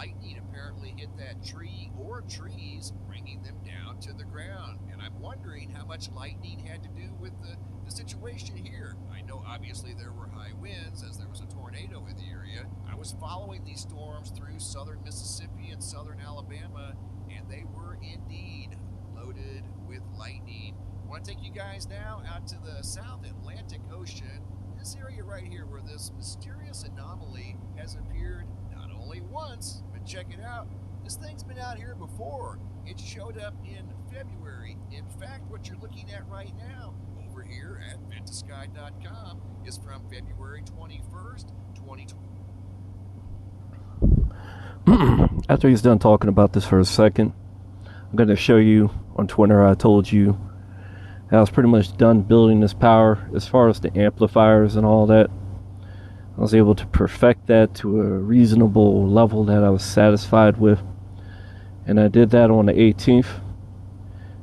lightning apparently hit that tree or trees, bringing them down to the ground. And I'm wondering how much lightning had to do with the situation here. I know obviously there were high winds as there was a tornado in the area. I was following these storms through southern Mississippi and southern Alabama, and they were indeed loaded with lightning. I want to take you guys now out to the South Atlantic Ocean, this area right here where this mysterious anomaly has appeared not only once, but check it out. This thing's been out here before. It showed up in February. In fact, what you're looking at right now over here at ventusky.com is from February 21st, 2020. After he's done talking about this for a second, I'm going to show you on Twitter. I told you I was pretty much done building this power as far as the amplifiers and all that. I was able to perfect that to a reasonable level that I was satisfied with. And I did that on the 18th.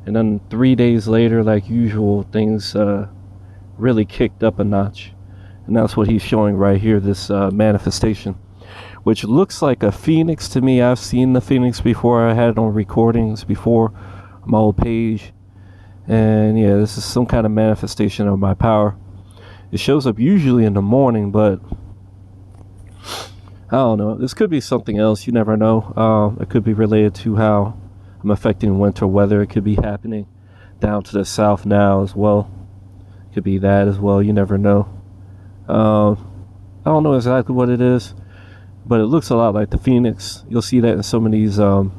And then 3 days later, like usual, things really kicked up a notch. And that's what he's showing right here, this manifestation, which looks like a phoenix to me. I've seen the phoenix before. I had it on recordings before on my old page. And yeah, this is some kind of manifestation of my power. It shows up usually in the morning, but I don't know. This could be something else. You never know. It could be related to how I'm affecting winter weather. It could be happening down to the south now as well. It could be that as well. You never know. I don't know exactly what it is, but it looks a lot like the phoenix. You'll see that in some of these, some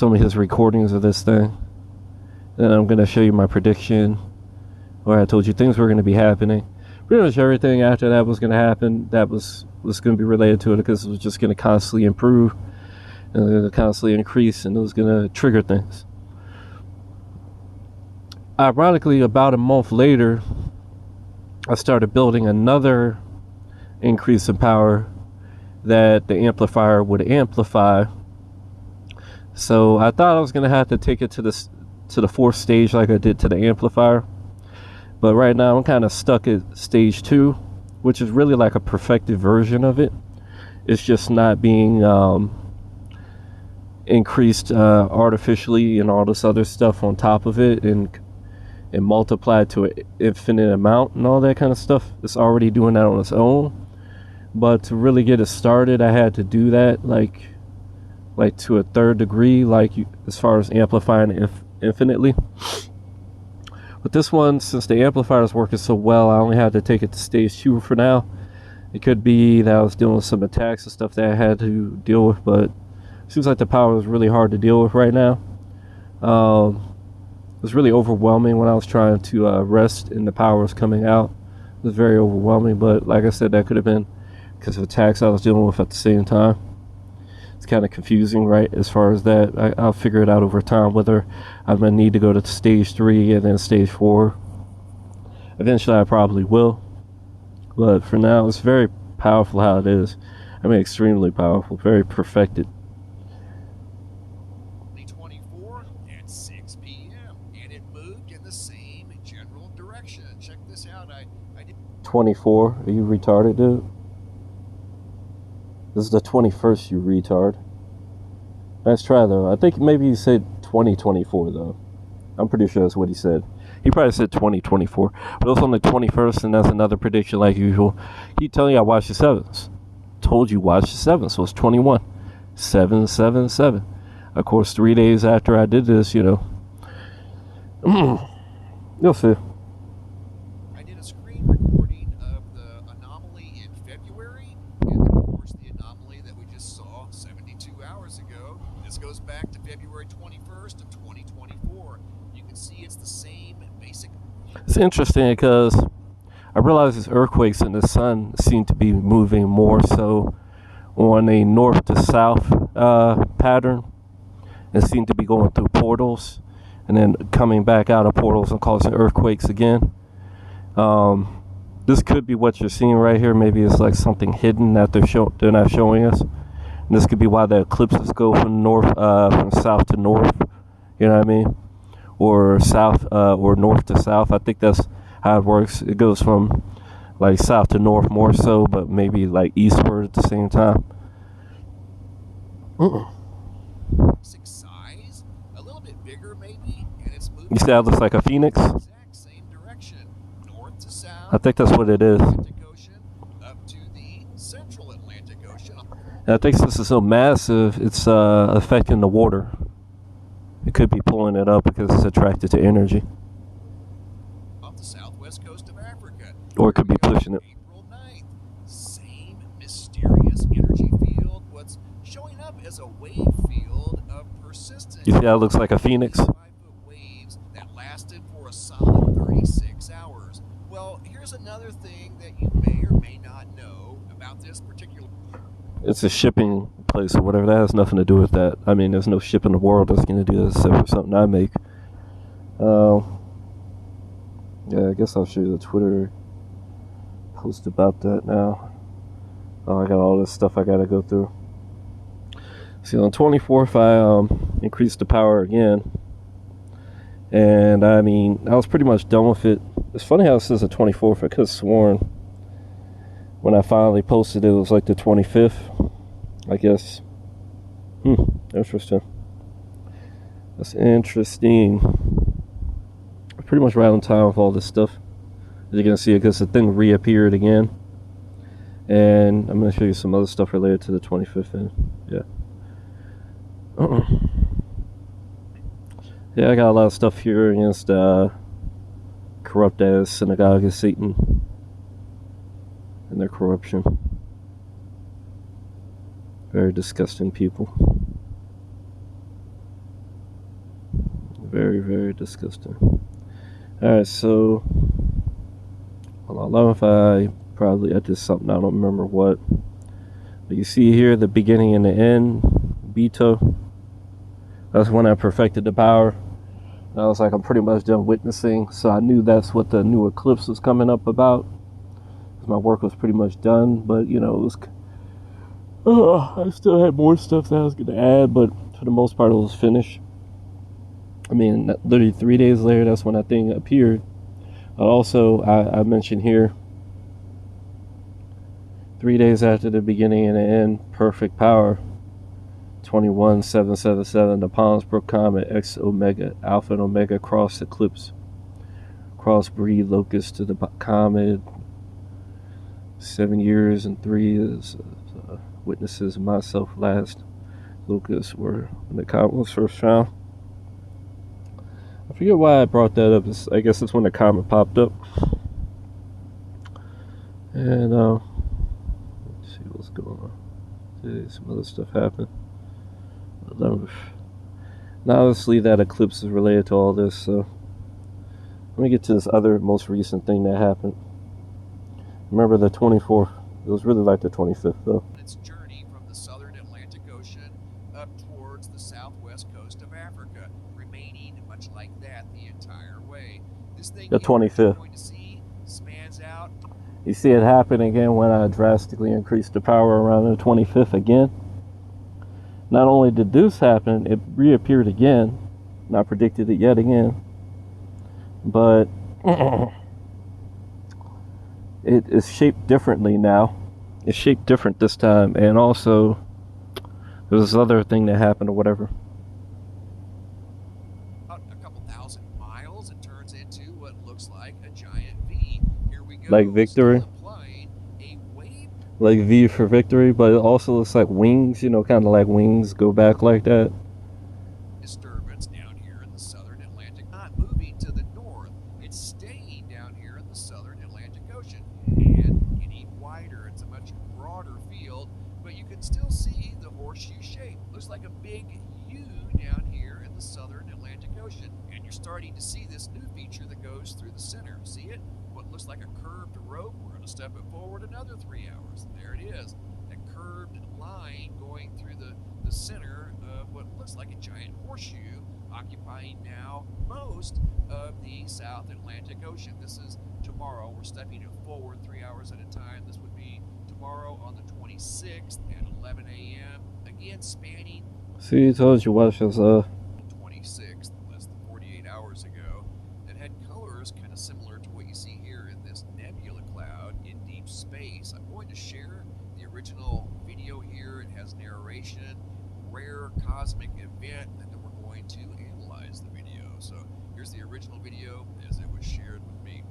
of his recordings of this thing. Then I'm going to show you my prediction, where I told you things were going to be happening. Pretty much everything after that was going to happen. That was going to be related to it, because it was just going to constantly improve and it was going to constantly increase, and it was going to trigger things. Ironically, about a month later, I started building another increase in power that the amplifier would amplify. So I thought I was going to have to take it to the fourth stage like I did to the amplifier, but right now I'm kind of stuck at stage 2, which is really like a perfected version of it. It's just not being increased artificially and all this other stuff on top of it and multiplied to an infinite amount and all that kind of stuff. It's already doing that on its own, but to really get it started, I had to do that like to a third degree, as far as amplifying infinitely. But this one, since the amplifier is working so well, I only had to take it to stage 2 for now. It could be that I was dealing with some attacks and stuff that I had to deal with, but it seems like the power was really hard to deal with right now. It was really overwhelming when I was trying to rest and the power was coming out. It was very overwhelming, but like I said, that could have been because of attacks I was dealing with at the same time. It's kind of confusing, right, as far as that. I'll figure it out over time, whether I'm going to need to go to stage 3 and then stage 4. Eventually I probably will, but for now it's very powerful how it is. I mean, extremely powerful, very perfected. 2024 at 6 p.m. and it moved in the same general direction. Check this out. I did 24? Are you retarded, dude? This is the 21st, you retard. Nice try, though. I think maybe he said 2024, though. I'm pretty sure that's what he said. He probably said 2024. But it was on the 21st, and that's another prediction like usual. Keep telling you I watched the 7s. Told you watch the 7s, so it's 21. 777. Of course, 3 days after I did this, you'll see. I did a screen recording of the anomaly in February, and then, of course, the anomaly that we just saw 72 hours ago. This goes back to February 21st of 2024. You can see it's the same basic. It's interesting because I realize these earthquakes in the sun seem to be moving more so on a north to south pattern, and seem to be going through portals and then coming back out of portals and causing earthquakes again. This could be what you're seeing right here. Maybe it's like something hidden that they're not showing us. And this could be why the eclipses go from south to north. You know what I mean? Or south or north to south. I think that's how it works. It goes from like south to north more so, but maybe like eastward at the same time. size, a little bit bigger maybe, and it's moving. You see how it looks like a phoenix? Exact same direction, north to south. I think that's what it is. Atlantic Ocean up to the central Atlantic Ocean. And I think this is so massive, it's affecting the water. It could be pulling it up because it's attracted to energy. Off the southwest coast of Africa. Or it could be pushing it. April 9th. Same mysterious energy field. What's showing up as a wave field of persistent. You see how it looks like a phoenix? 5-foot waves that lasted for a solid 36 hours. Well, here's another thing that you may or may not know about this particular. It's a shipping place or whatever. That has nothing to do with that. I mean, there's no ship in the world that's going to do this except for something I make. Yeah, I guess I'll show you the Twitter post about that now. Oh, I got all this stuff I got to go through. See, on 24th, I increased the power again. And, I mean, I was pretty much done with it. It's funny how it says the 24th. I could have sworn when I finally posted it was like the 25th, I guess. Interesting. That's interesting. Pretty much right on time with all this stuff. As you can see, I guess the thing reappeared again. And I'm going to show you some other stuff related to the 25th. And yeah. Yeah, I got a lot of stuff here against corrupt ass synagogue of Satan and their corruption. Very disgusting people. Very, very disgusting. Alright, so on the 11th, I did something, I don't remember what. But you see here the beginning and the end, Beto. That's when I perfected the power. I was like, I'm pretty much done witnessing, so I knew that's what the new eclipse was coming up about. My work was pretty much done, but you know, it was. I still had more stuff that I was going to add, but for the most part, it was finished. I mean, literally 3 days later, that's when that thing appeared. Also, I mentioned here, 3 days after the beginning and the end, perfect power. 21777, the Palmsbrook Comet, X Omega, Alpha and Omega cross eclipse. Crossbreed locust to the comet. 7 years and 3 years. Witnesses and myself last. Locust were when the comet was first found. I forget why I brought that up. I guess it's when the comet popped up. And let's see what's going on. See, some other stuff happened. Now let's leave that eclipse is related to all this. So let me get to this other most recent thing that happened. Remember the 24th? It was really like the 25th though. Its journey from the southern Atlantic Ocean up towards the southwest coast of Africa, remaining much like that the entire way. This thing the 25th. You're going to see spans out. You see it happen again when I drastically increased the power around the 25th again. Not only did this happen, it reappeared again. And I predicted it yet again. But it is shaped differently now. It's shaped different this time. And also, there's this other thing that happened or whatever. About a couple thousand miles, it turns into what looks like a giant V. Here we go. Like victory. Like V for victory, but it also looks like wings, you know, kind of like wings go back like that. Disturbance down here in the southern Atlantic, not moving to the north, it's staying down here in the southern Atlantic Ocean and getting wider. It's a much broader field, but you can still see the horseshoe shape. Looks like a big U down here in the southern Atlantic Ocean, and you're starting to see this new feature that goes through the center. See it? What looks like a curved rope. We're going to step it forward another 3 hours. There it is. That curved line going through the center of what looks like a giant horseshoe, occupying now most of the South Atlantic Ocean. This is tomorrow. We're stepping it forward 3 hours at a time. This would be tomorrow on the 26th at 11 a.m. Again, spanning. See, I told you what was 26th, less than 48 hours ago, that had colors kind of similar to what you see here in this nebula cloud in deep space. I'm going to share the original video here. It has narration rare cosmic event that we're going to analyze the video. So here's the original video as it was shared with me.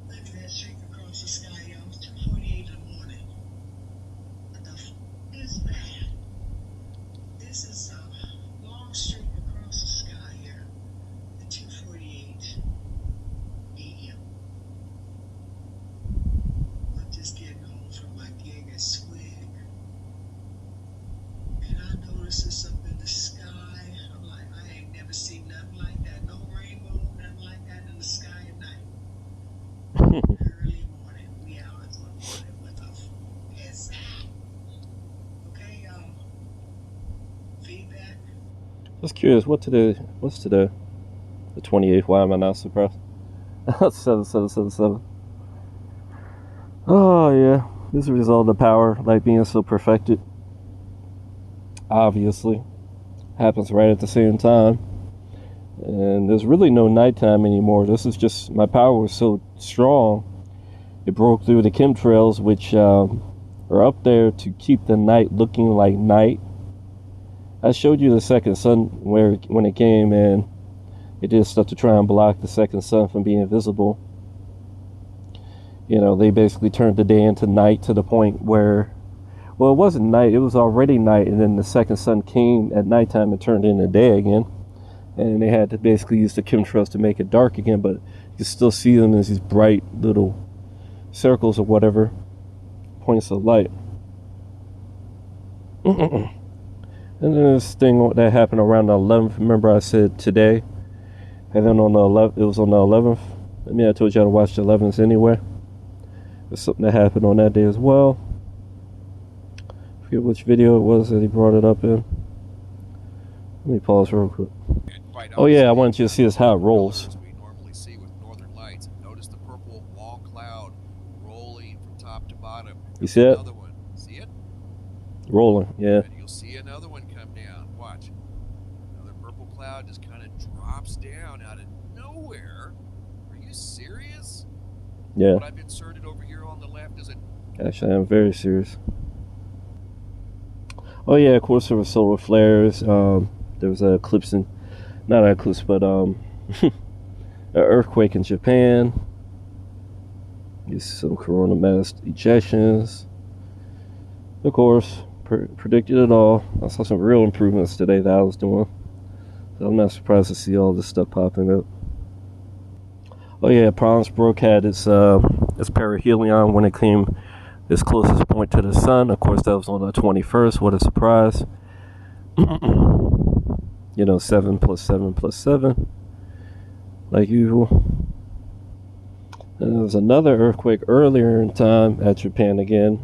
Look at that streak across the sky, y'all. It's 2:48 in the morning. What the f is that? This is a long streak across the sky here at 2:48 a.m. I'm just getting home from my gig at Swig, and I noticed up in the sky. I'm like, I ain't never seen nothing like that. No rainbow, nothing like that in the sky at night. Early morning, wee hours of the morning. What the f is that? Okay, y'all. Feedback. Just curious, what's today? The 28th. Why am I not surprised? 7. Oh yeah, this is a result of the power, like being so perfected. Obviously, happens right at the same time, and there's really no nighttime anymore. This is just, my power was so strong, it broke through the chemtrails, which are up there to keep the night looking like night. I showed you the second sun when it came, and it did stuff to try and block the second sun from being visible. You know, they basically turned the day into night to the point where, well, it wasn't night, it was already night, and then the second sun came at nighttime and turned into day again. And they had to basically use the chemtrails to make it dark again, but you can still see them as these bright little circles or whatever, points of light. And then this thing that happened around the 11th, remember I said today, and then on the 11th, it was on the 11th. I mean, I told you to watch the 11th anyway. There's something that happened on that day as well. I forget which video it was that he brought it up in. Let me pause real quick. Oh yeah, I wanted you to see this how it rolls. We normally see with northern lights. Notice the purple long cloud rolling from top to bottom. You see it? Another one. See it? Rolling, yeah. And you'll see another one come down. Watch. Another purple cloud just kind of drops down out of nowhere. Are you serious? Yeah. What I've inserted over here on the left is it. Actually, I am very serious. Oh yeah, of course there were solar flares. There was an eclipse not an eclipse, but an earthquake in Japan. You see some corona mass ejections. Of course, predicted it all. I saw some real improvements today that I was doing. So I'm not surprised to see all this stuff popping up. Oh yeah, Brownsbrook had its perihelion when it came its closest point to the sun. Of course, that was on the 21st. What a surprise. You know, 7 plus 7 plus 7, like usual. And there was another earthquake earlier in time at Japan again.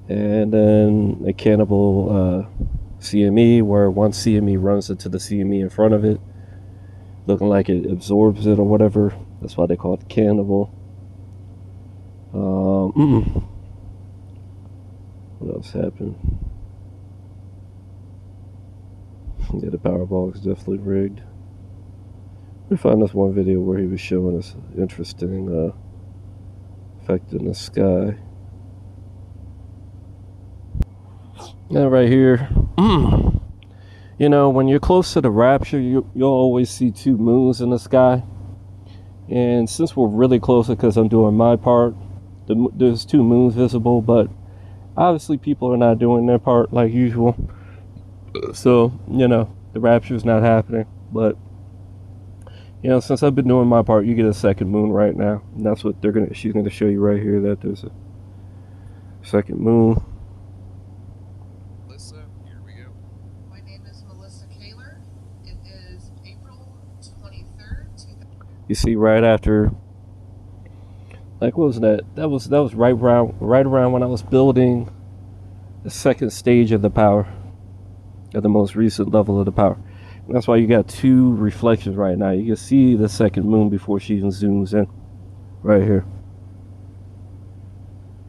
And then a cannibal CME, where one CME runs into the CME in front of it, looking like it absorbs it or whatever. That's why they call it cannibal. What else happened? Yeah, the Powerball is definitely rigged. We found this one video where he was showing us interesting effect in the sky. Yeah, right here. You know, when you're close to the rapture, you'll always see two moons in the sky. And since we're really close, because I'm doing my part, there's two moons visible, but obviously people are not doing their part like usual. So, you know, the rapture is not happening. But, you know, since I've been doing my part, you get a second moon right now. And that's what she's gonna show you right here, that there's a second moon. Melissa, here we go. My name is Melissa Kaler. It is April 23rd. You see right after, like, what was that? That was right around when I was building the second stage of the power, at the most recent level of the power. And that's why you got two reflections right now. You can see the second moon before she even zooms in, right here.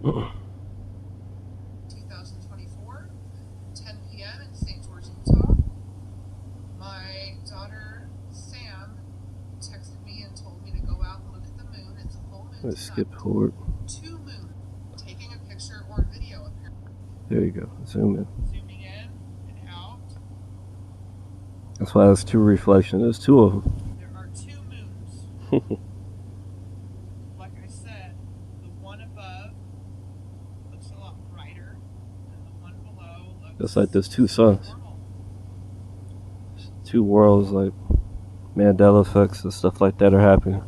2024, 10 p.m. in St. George, Utah. My daughter, Sam, texted me and told me to go out and look at the moon. It's a full moon. Let's skip forward. Two moons. Taking a picture or video apparently. There you go. Zoom in. Zooming in and out. That's why there's 2 reflections. There's 2 of them. There are 2 moons. Like I said, the one above looks a lot brighter, and the one below looks It's like there's 2 suns. normal. 2 worlds, like Mandela effects and stuff like that are happening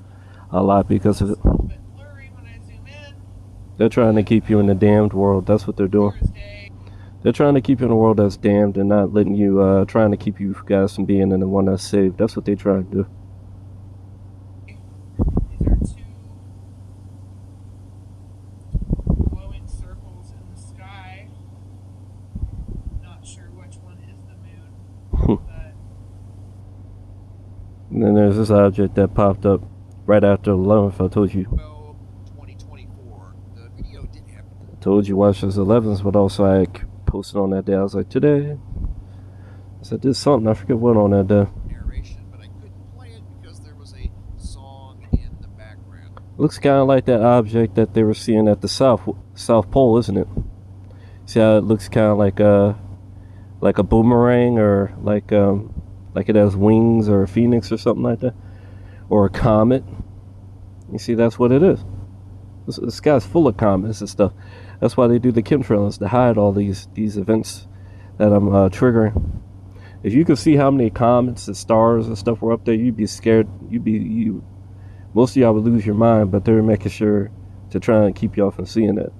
a lot because of it. It's a little bit blurry when I zoom in. They're trying to keep you in the damned world. That's what they're doing. Thursday. They're trying to keep you in a world that's damned and not letting you, trying to keep you guys from being in the one that's saved. That's what they trying to do. These are 2 glowing circles in the sky. Not sure which one is the moon, but And then there's this object that popped up right after 11th. I told you. 2024. The video did have I told you watch those 11s, but also I posted on that day. I was like, today. I said, did something. I forget what on that day. narration, but I couldn't play it because there was a song in the background. Looks kind of like that object that they were seeing at the South Pole, isn't it? See how it looks kind of like a boomerang, or like it has wings, or a phoenix or something like that, or a comet. You see, that's what it is. The sky's full of comets and stuff. That's why they do the chemtrails, to hide all these events that I'm triggering. If you could see how many comets and stars and stuff were up there, you'd be scared. Most of y'all would lose your mind, but they're making sure to try and keep y'all from seeing that.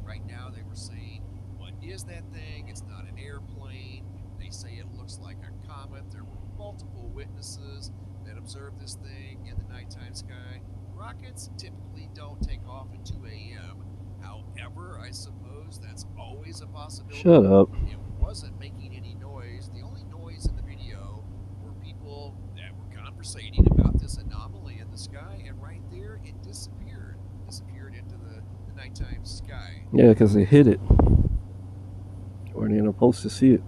Right now, they were saying, what is that thing? It's not an airplane. They say it looks like a comet. There were multiple witnesses that observed this thing in the nighttime sky. Rockets typically don't take off at 2 a.m. However, I suppose that's always a possibility. Shut up. It wasn't making any noise. The only noise in the video were people that were conversating about this anomaly in the sky, and right there, it disappeared into the nighttime sky. Yeah, because they hid it. Weren't even supposed to see it.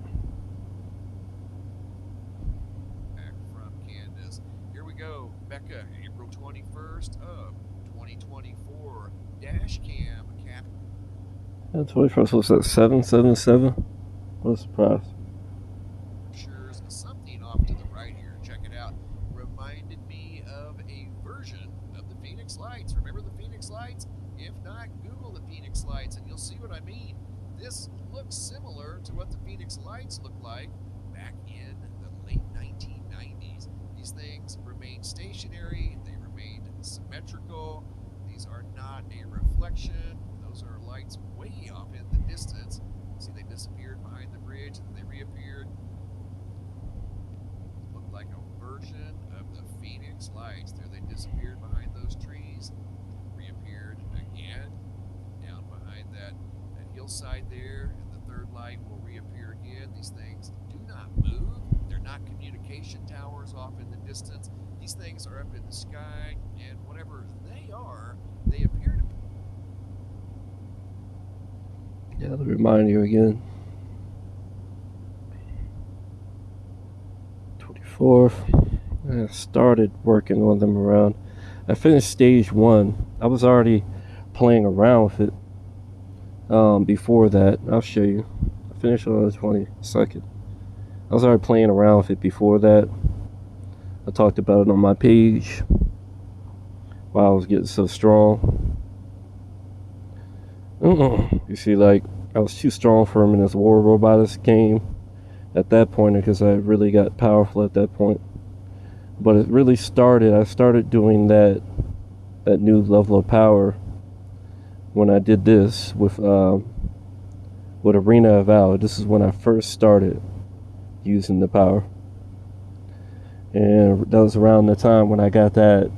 Back from Candace. Here we go. Becca, April 21st of 2024. Dash cam cap. Yeah, 21st was at 777. What a surprise. Captures something off to the right here. Check it out. Reminded me of a version of the Phoenix Lights. Remember the Phoenix Lights? If not, Google the Phoenix Lights and you'll see what I mean. This looks similar to what the Phoenix Lights looked like back in the late 1990s. These things remained stationary. They remained symmetrical. These are not a reflection. Those are lights way off in the distance. See, they disappeared behind the bridge and then they reappeared. Looked like a version of the Phoenix Lights. There they disappeared behind those trees, reappeared again down behind that hillside there, and the third light will reappear again. These things do not move. They're not communication towers off in the distance. These things are up in the sky, and whatever they are, they appear to be. Yeah, let me remind you again. 24th. I started working on them around. I finished stage 1. I was already playing around with it before that. I'll show you. I finished on the 22nd. I was already playing around with it before that. I talked about it on my page while I was getting so strong. You see, like, I was too strong for him in this War Robotics game at that point, because I really got powerful at that point. But it really started, I started doing that new level of power when I did this with Arena of Valor. This is when I first started using the power. And that was around the time when I got that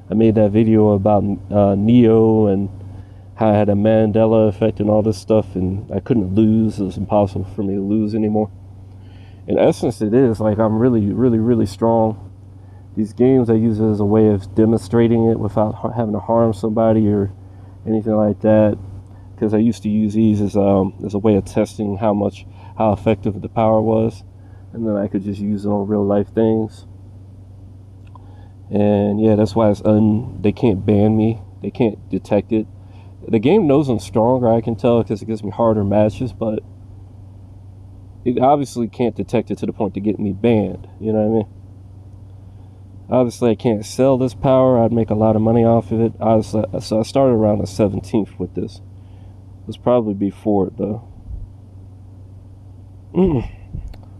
I made that video about Neo and how I had a Mandela effect and all this stuff, and I couldn't lose. It was impossible for me to lose anymore. In essence, it is like I'm really, really, really strong. These games, I use it as a way of demonstrating it without having to harm somebody or anything like that, because I used to use these as a way of testing how effective the power was, and then I could just use it on real life things. And yeah, that's why they can't ban me. They can't detect it. The game knows I'm stronger, I can tell, because it gives me harder matches, but it obviously can't detect it to the point to get me banned, you know what I mean? Obviously, I can't sell this power. I'd make a lot of money off of it. So I started around the 17th with this. It was probably before it, though.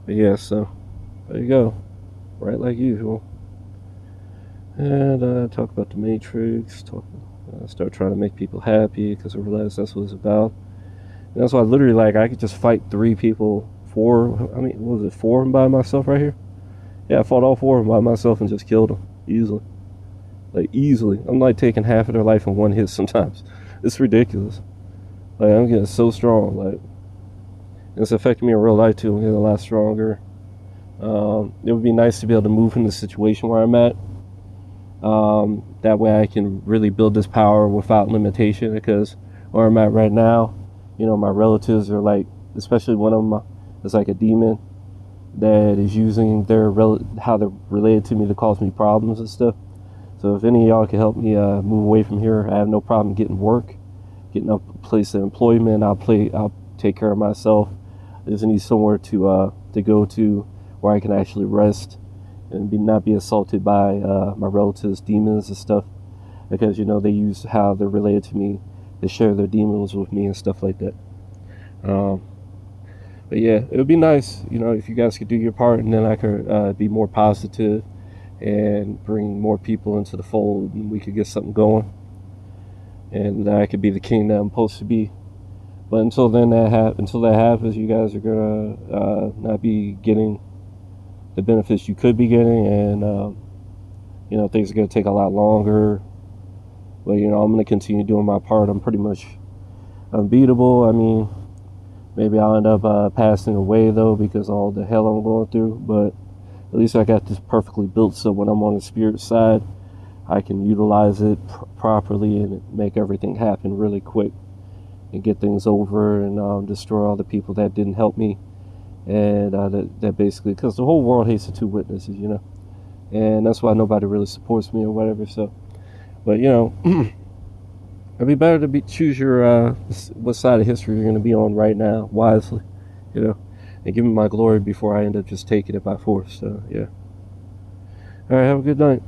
But yeah, so there you go. Right like usual. And talk about the Matrix. Start trying to make people happy because I realized that's what it's about. And that's why literally, like, I could just fight 3 people, 4. I mean, what was it, 4 by myself right here? Yeah, I fought all 4 of them by myself and just killed them easily. Like, easily. I'm like taking half of their life in one hit sometimes. It's ridiculous. Like, I'm getting so strong. Like, it's affecting me in real life too. I'm getting a lot stronger. It would be nice to be able to move in the situation where I'm at. That way I can really build this power without limitation, because where I'm at right now, you know, my relatives are like, especially one of them is like a demon that is using how they're related to me to cause me problems and stuff. So if any of y'all can help me move away from here, I have no problem getting work, getting up a place of employment. I'll take care of myself. I just need somewhere to go to where I can actually rest and not be assaulted by my relatives, demons and stuff, because, you know, they use how they're related to me to share their demons with me and stuff like that. But yeah, it would be nice, you know, if you guys could do your part, and then I could be more positive and bring more people into the fold, and we could get something going, and I could be the king that I'm supposed to be. But until that happens, you guys are gonna not be getting the benefits you could be getting, and you know, things are gonna take a lot longer. But, you know, I'm gonna continue doing my part. I'm pretty much unbeatable. I mean, maybe I'll end up passing away though, because all the hell I'm going through. But at least I got this perfectly built, so when I'm on the spirit side, I can utilize it properly and make everything happen really quick and get things over, and destroy all the people that didn't help me, and that basically, because the whole world hates the 2 witnesses, you know, and that's why nobody really supports me or whatever. So, but, you know, it'd be better to choose your what side of history you're going to be on right now wisely, you know, and give me my glory before I end up just taking it by force. So yeah. All right, have a good night.